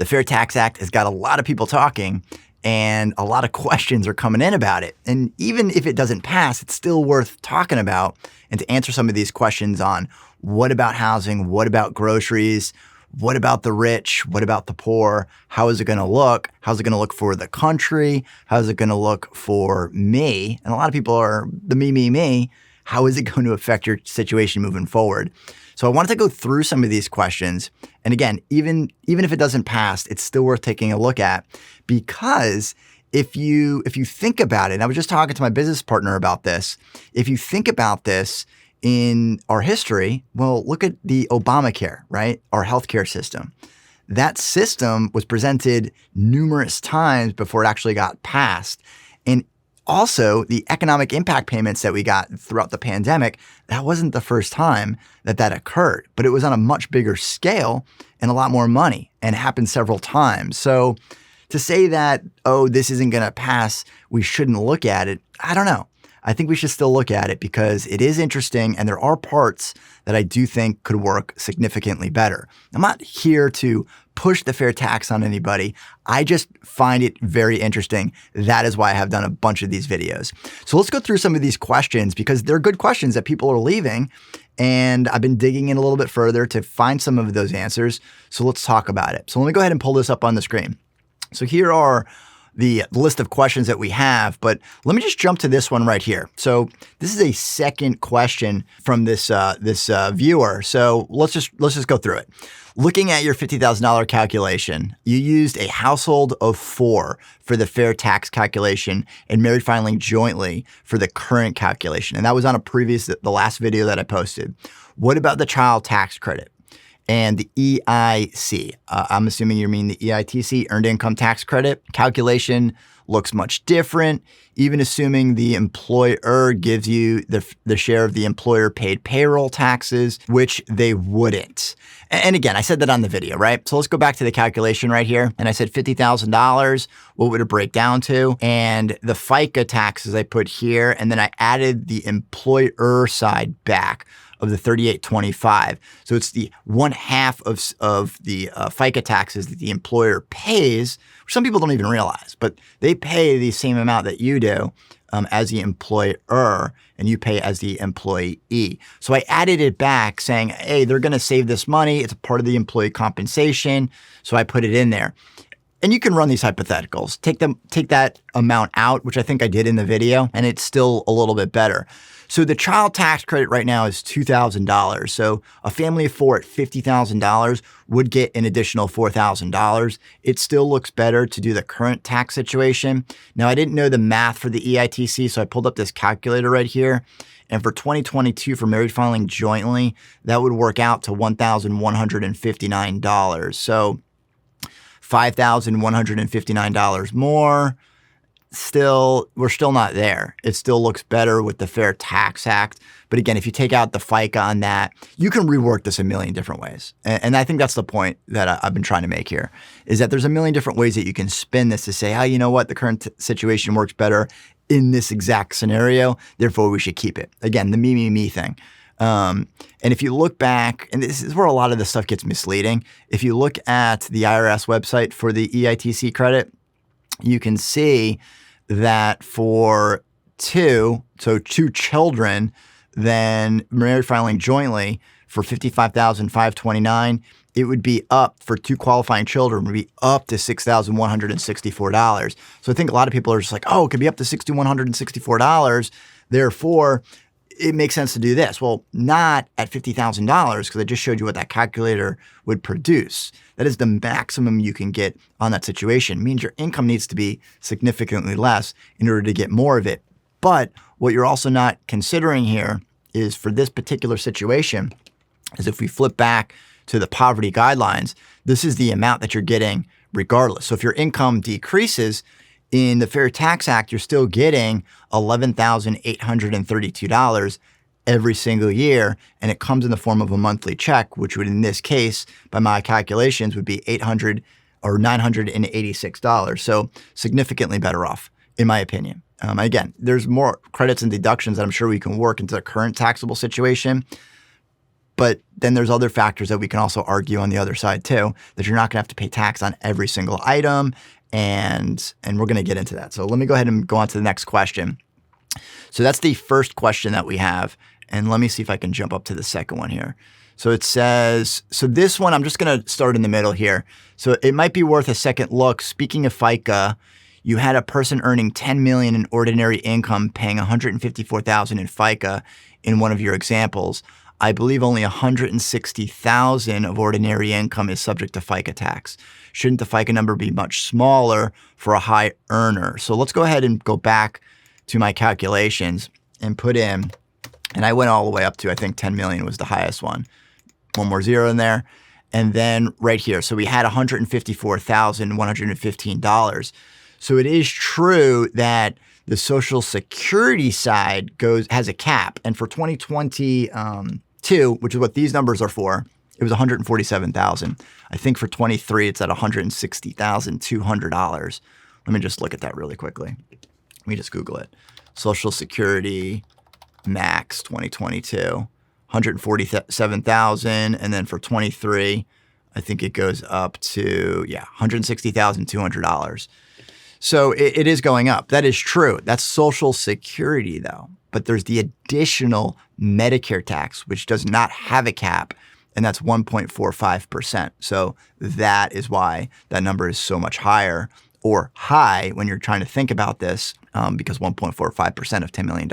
The Fair Tax Act has got a lot of people talking, and a lot of questions are coming in about it. And even if it doesn't pass, it's still worth talking about and to answer some of these questions on what about housing, what about groceries, what about the rich, what about the poor, how is it going to look, how's it going to look for the country, how's it going to look for me? And a lot of people are the me. How is it going to affect your situation moving forward? So I wanted to go through some of these questions. And again, even if it doesn't pass, it's still worth taking a look at, because if you think about it, and I was just talking to my business partner about this, if you think about this in our history, well, look at the Obamacare, right? Our healthcare system. That system was presented numerous times before it actually got passed. And also, the economic impact payments that we got throughout the pandemic, that wasn't the first time that occurred, but it was on a much bigger scale and a lot more money, and it happened several times. So to say that, oh, this isn't going to pass, we shouldn't look at it, I don't know. I think we should still look at it because it is interesting, and there are parts that I do think could work significantly better. I'm not here to push the fair tax on anybody. I just find it very interesting. That is why I have done a bunch of these videos. So let's go through some of these questions, because they're good questions that people are leaving, and I've been digging in a little bit further to find some of those answers. So let's talk about it. So let me go ahead and pull this up on the screen. So here are the list of questions that we have, but let me just jump to this one right here. So this is a second question from this viewer. So let's just go through it. Looking at your $50,000 calculation, you used a household of 4 for the fair tax calculation and married filing jointly for the current calculation. And that was on the last video that I posted. What about the child tax credit and the EIC? I'm assuming you mean the EITC, Earned Income Tax Credit. Calculation looks much different, even assuming the employer gives you the share of the employer paid payroll taxes, which they wouldn't. And again, I said that on the video, right? So let's go back to the calculation right here. And I said $50,000, what would it break down to? And the FICA taxes I put here, and then I added the employer side back of the $38.25. So it's the 1/2 of the FICA taxes that the employer pays, which some people don't even realize, but they pay the same amount that you do as the employer, and you pay as the employee. So I added it back saying, hey, they're going to save this money. It's a part of the employee compensation. So I put it in there. And you can run these hypotheticals, take that amount out, which I think I did in the video, and it's still a little bit better. So the child tax credit right now is $2,000. So a family of 4 at $50,000 would get an additional $4,000. It still looks better to do the current tax situation. Now, I didn't know the math for the EITC, so I pulled up this calculator right here. And for 2022, for married filing jointly, that would work out to $1,159. So $5,159 more. We're still not there. It still looks better with the Fair Tax Act. But again, if you take out the FICA on that, you can rework this a million different ways. And I think that's the point that I've been trying to make here, is that there's a million different ways that you can spin this to say, oh, you know what, the current situation works better in this exact scenario, therefore we should keep it. Again, the me thing. And if you look back, and this is where a lot of this stuff gets misleading, if you look at the IRS website for the EITC credit, you can see that for two children, then married filing jointly for $55,529, it would be up for 2 qualifying children, would be up to $6,164. So I think a lot of people are just like, oh, it could be up to $6,164. Therefore, it makes sense to do this. Well, not at $50,000, because I just showed you what that calculator would produce. That is the maximum you can get on that situation. It means your income needs to be significantly less in order to get more of it. But what you're also not considering here is, for this particular situation, is if we flip back to the poverty guidelines, this is the amount that you're getting regardless. So if your income decreases, in the Fair Tax Act, you're still getting $11,832 every single year, and it comes in the form of a monthly check, which would, in this case, by my calculations, would be $986. So significantly better off, in my opinion. Again, there's more credits and deductions that I'm sure we can work into the current taxable situation, But then there's other factors that we can also argue on the other side too, that you're not going to have to pay tax on every single item. And we're going to get into that. So let me go ahead and go on to the next question. So that's the first question that we have. And let me see if I can jump up to the second one here. So it says, so this one, I'm just going to start in the middle here. So it might be worth a second look. Speaking of FICA, you had a person earning $10 million in ordinary income paying $154,000 in FICA in one of your examples. I believe only $160,000 of ordinary income is subject to FICA tax. Shouldn't the FICA number be much smaller for a high earner? So let's go ahead and go back to my calculations and put in, and I went all the way up to, I think 10 million was the highest one. One more zero in there. And then right here, so we had $154,115. So it is true that the Social Security side has a cap. And for 2022, which is what these numbers are for, it was $147,000. I think for 23, it's at $160,200. Let me just look at that really quickly. Let me just Google it. Social Security max 2022, $147,000. And then for 23, I think it goes up to, $160,200. So it is going up. That is true. That's Social Security though. But there's the additional Medicare tax, which does not have a cap, and that's 1.45%. So that is why that number is so much higher, or high when you're trying to think about this, because 1.45% of $10 million,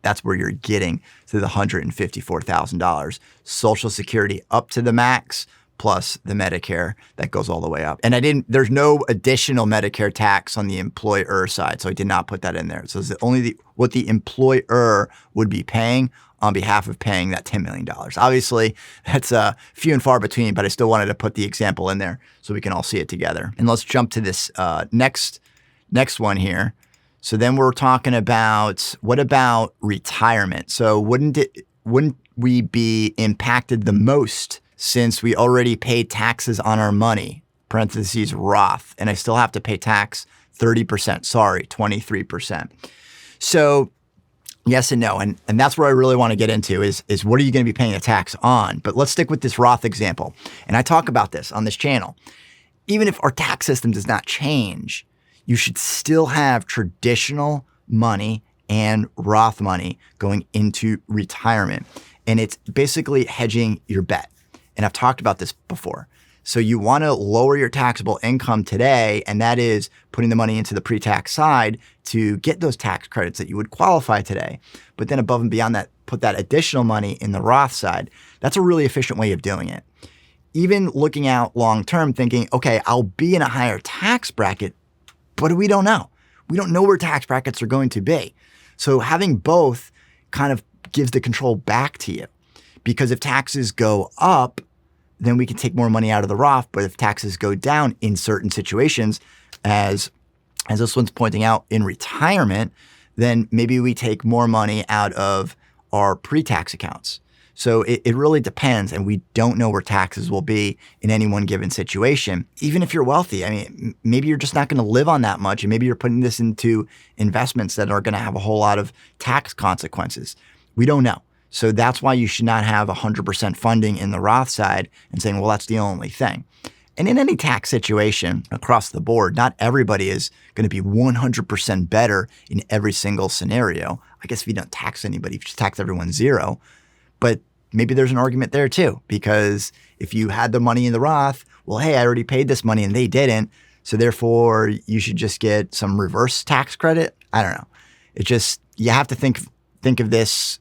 that's where you're getting to the $154,000. Social Security up to the max, plus the Medicare that goes all the way up. And there's no additional Medicare tax on the employer side. So I did not put that in there. So it's only what the employer would be paying on behalf of paying that $10 million. Obviously, that's few and far between, but I still wanted to put the example in there so we can all see it together. And let's jump to this next one here. So then we're talking about, what about retirement? So wouldn't we be impacted the most since we already paid taxes on our money, parentheses Roth, and I still have to pay tax 30%, 23%. So yes and no. And that's where I really want to get into is what are you going to be paying a tax on? But let's stick with this Roth example. And I talk about this on this channel. Even if our tax system does not change, you should still have traditional money and Roth money going into retirement. And it's basically hedging your bet. And I've talked about this before. So you want to lower your taxable income today, and that is putting the money into the pre-tax side to get those tax credits that you would qualify today. But then above and beyond that, put that additional money in the Roth side. That's a really efficient way of doing it. Even looking out long-term thinking, okay, I'll be in a higher tax bracket, but we don't know. We don't know where tax brackets are going to be. So having both kind of gives the control back to you. Because if taxes go up, then we can take more money out of the Roth. But if taxes go down in certain situations, as this one's pointing out in retirement, then maybe we take more money out of our pre-tax accounts. So it really depends. And we don't know where taxes will be in any one given situation. Even if you're wealthy, I mean, maybe you're just not going to live on that much. And maybe you're putting this into investments that are going to have a whole lot of tax consequences. We don't know. So that's why you should not have 100% funding in the Roth side and saying, well, that's the only thing. And in any tax situation across the board, not everybody is going to be 100% better in every single scenario. I guess if you don't tax anybody, if you just tax everyone zero. But maybe there's an argument there too, because if you had the money in the Roth, well, hey, I already paid this money and they didn't. So therefore, you should just get some reverse tax credit. I don't know. It just, you have to think of this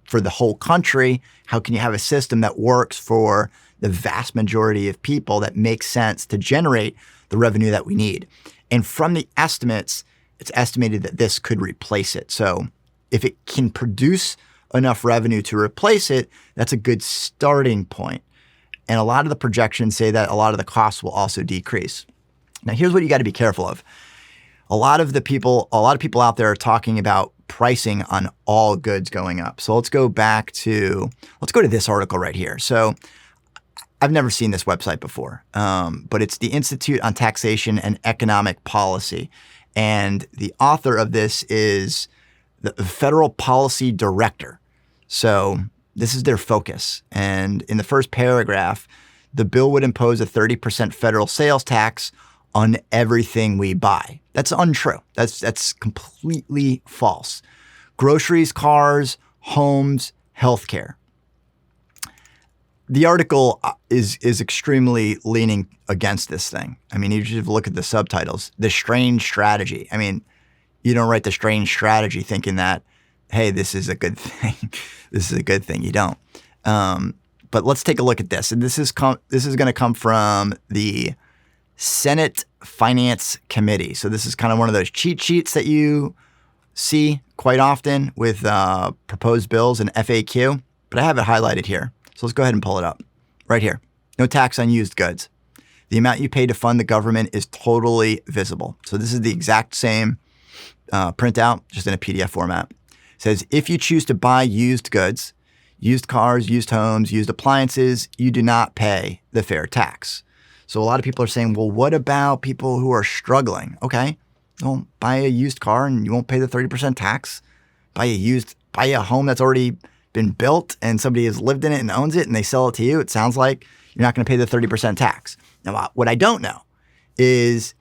for the whole country. How can you have a system that works for the vast majority of people that makes sense to generate the revenue that we need? And from the estimates, it's estimated that this could replace it. So if it can produce enough revenue to replace it, that's a good starting point. And a lot of the projections say that a lot of the costs will also decrease. Now, here's what you got to be careful of. A lot of people out there are talking about pricing on all goods going up. So let's go to this article right here. So I've never seen this website before, but it's the Institute on Taxation and Economic Policy. And the author of this is the federal policy director. So This is their focus. And in the first paragraph, the bill would impose a 30% federal sales tax on everything we buy. That's untrue. That's completely false. Groceries, cars, homes, healthcare. The article is extremely leaning against this thing. I mean, you just look at the subtitles. The strange strategy. I mean, you don't write the strange strategy thinking that, hey, this is a good thing. This is a good thing. You don't. But let's take a look at this. And this is going to come from the Senate Finance Committee. So this is kind of one of those cheat sheets that you see quite often with proposed bills and FAQ. But I have it highlighted here. So let's go ahead and pull it up right here. No tax on used goods. The amount you pay to fund the government is totally visible. So this is the exact same printout, just in a PDF format. It says, if you choose to buy used goods, used cars, used homes, used appliances, you do not pay the fair tax. So a lot of people are saying, well, what about people who are struggling? Okay, well, buy a used car and you won't pay the 30% tax. Buy a home that's already been built and somebody has lived in it and owns it and they sell it to you. It sounds like you're not going to pay the 30% tax. Now, what I don't know is,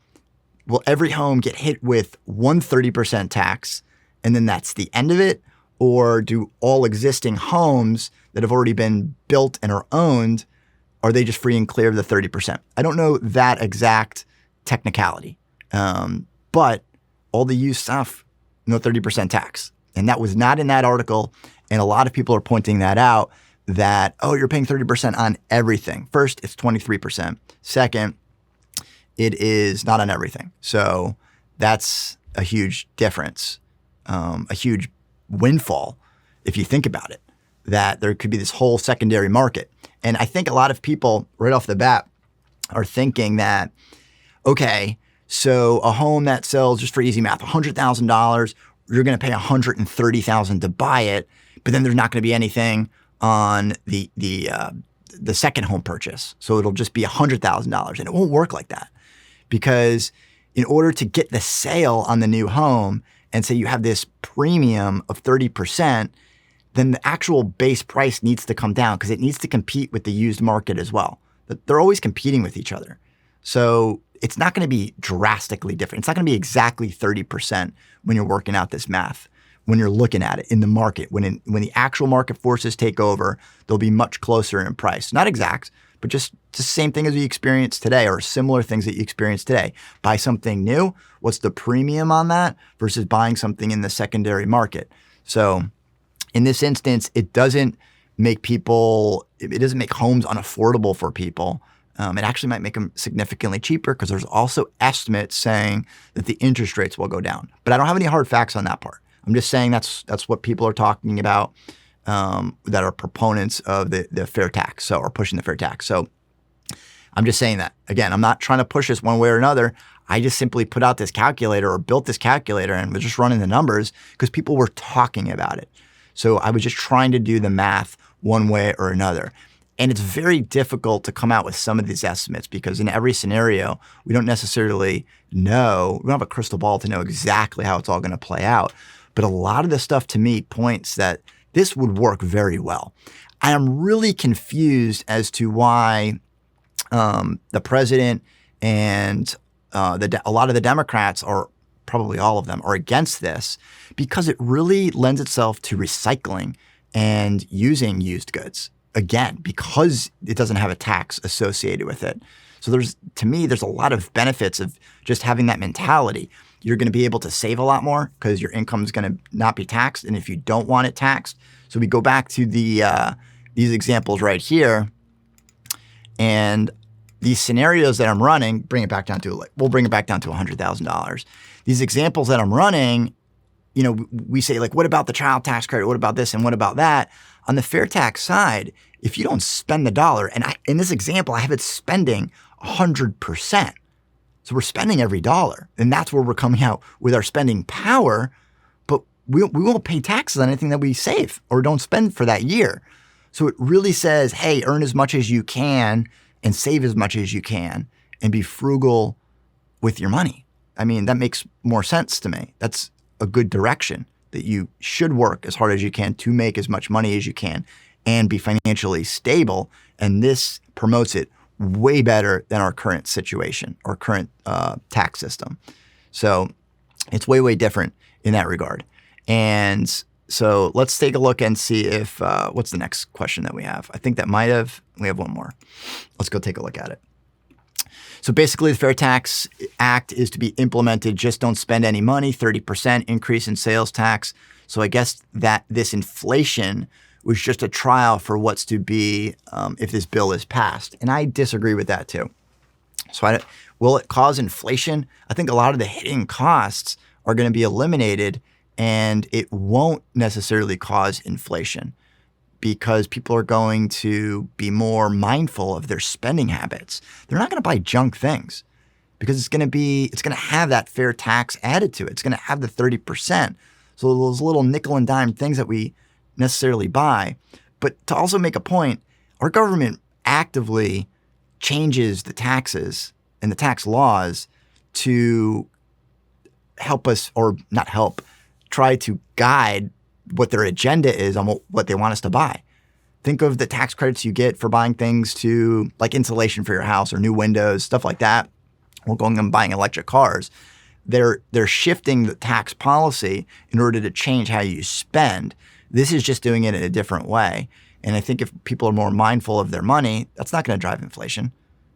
will every home get hit with one 30% tax and then that's the end of it? Or do all existing homes that have already been built and are owned, are they just free and clear of the 30%? I don't know that exact technicality. But all the used stuff, no 30% tax. And that was not in that article. And a lot of people are pointing that out, that, oh, you're paying 30% on everything. First, it's 23%. Second, it is not on everything. So that's a huge difference, a huge windfall, if you think about it, that there could be this whole secondary market. And I think a lot of people right off the bat are thinking that, okay, so a home that sells, just for easy math, $100,000, you're going to pay $130,000 to buy it, but then there's not going to be anything on the second home purchase. So it'll just be $100,000, and it won't work like that, because in order to get the sale on the new home and say you have this premium of 30%, then the actual base price needs to come down because it needs to compete with the used market as well. They're always competing with each other. So it's not going to be drastically different. It's not going to be exactly 30% when you're working out this math, when you're looking at it in the market. When the actual market forces take over, they'll be much closer in price. Not exact, but just the same thing as we experience today, or similar things that you experience today. Buy something new, what's the premium on that versus buying something in the secondary market? So in this instance, it doesn't make homes unaffordable for people. It actually might make them significantly cheaper because there's also estimates saying that the interest rates will go down. But I don't have any hard facts on that part. I'm just saying that's what people are talking about that are proponents of the fair tax, so, or pushing the fair tax. So I'm just saying that. Again, I'm not trying to push this one way or another. I just simply put out this calculator or built this calculator and was just running the numbers because people were talking about it. So I was just trying to do the math one way or another. And it's very difficult to come out with some of these estimates because in every scenario, we don't necessarily know. We don't have a crystal ball to know exactly how it's all going to play out. But a lot of the stuff to me points that this would work very well. I am really confused as to why the president and a lot of the Democrats, or probably all of them, are against this, because it really lends itself to recycling and using used goods. Again, because it doesn't have a tax associated with it. So to me, there's a lot of benefits of just having that mentality. You're going to be able to save a lot more because your income is going to not be taxed. And if you don't want it taxed, so we go back to these examples right here, and these scenarios that I'm running, we'll bring it back down to $100,000. These examples that I'm running, we say, like, what about the child tax credit? What about this? And what about that? On the fair tax side, if you don't spend the dollar, and in this example, I have it spending 100%. So we're spending every dollar, and that's where we're coming out with our spending power, but we won't pay taxes on anything that we save or don't spend for that year. So it really says, hey, earn as much as you can and save as much as you can and be frugal with your money. I mean, that makes more sense to me. That's a good direction, that you should work as hard as you can to make as much money as you can and be financially stable. And this promotes it way better than our current situation or current tax system. So it's way, way different in that regard. And so let's take a look and see if, what's the next question that we have? I think that we have one more. Let's go take a look at it. So basically the Fair Tax Act is to be implemented. Just don't spend any money, 30% increase in sales tax. So I guess that this inflation was just a trial for what's to be if this bill is passed. And I disagree with that too. So will it cause inflation? I think a lot of the hidden costs are going to be eliminated, and it won't necessarily cause inflation because people are going to be more mindful of their spending habits. They're not going to buy junk things because it's going to have that fair tax added to it. It's going to have the 30%. So those little nickel and dime things that we necessarily buy. But to also make a point, our government actively changes the taxes and the tax laws to help us, or not help, try to guide what their agenda is on what they want us to buy. Think of the tax credits you get for buying things to like insulation for your house or new windows, stuff like that, or going and buying electric cars. They're shifting the tax policy in order to change how you spend. This is just doing it in a different way. And I think if people are more mindful of their money, that's not going to drive inflation.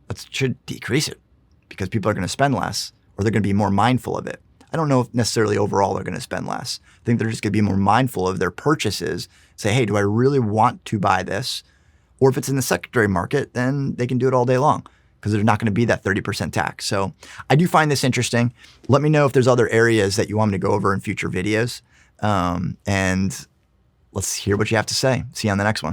That should decrease it because people are going to spend less, or they're going to be more mindful of it. I don't know if necessarily overall they're going to spend less. I think they're just going to be more mindful of their purchases. Say, hey, do I really want to buy this? Or if it's in the secondary market, then they can do it all day long because there's not going to be that 30% tax. So I do find this interesting. Let me know if there's other areas that you want me to go over in future videos. And let's hear what you have to say. See you on the next one.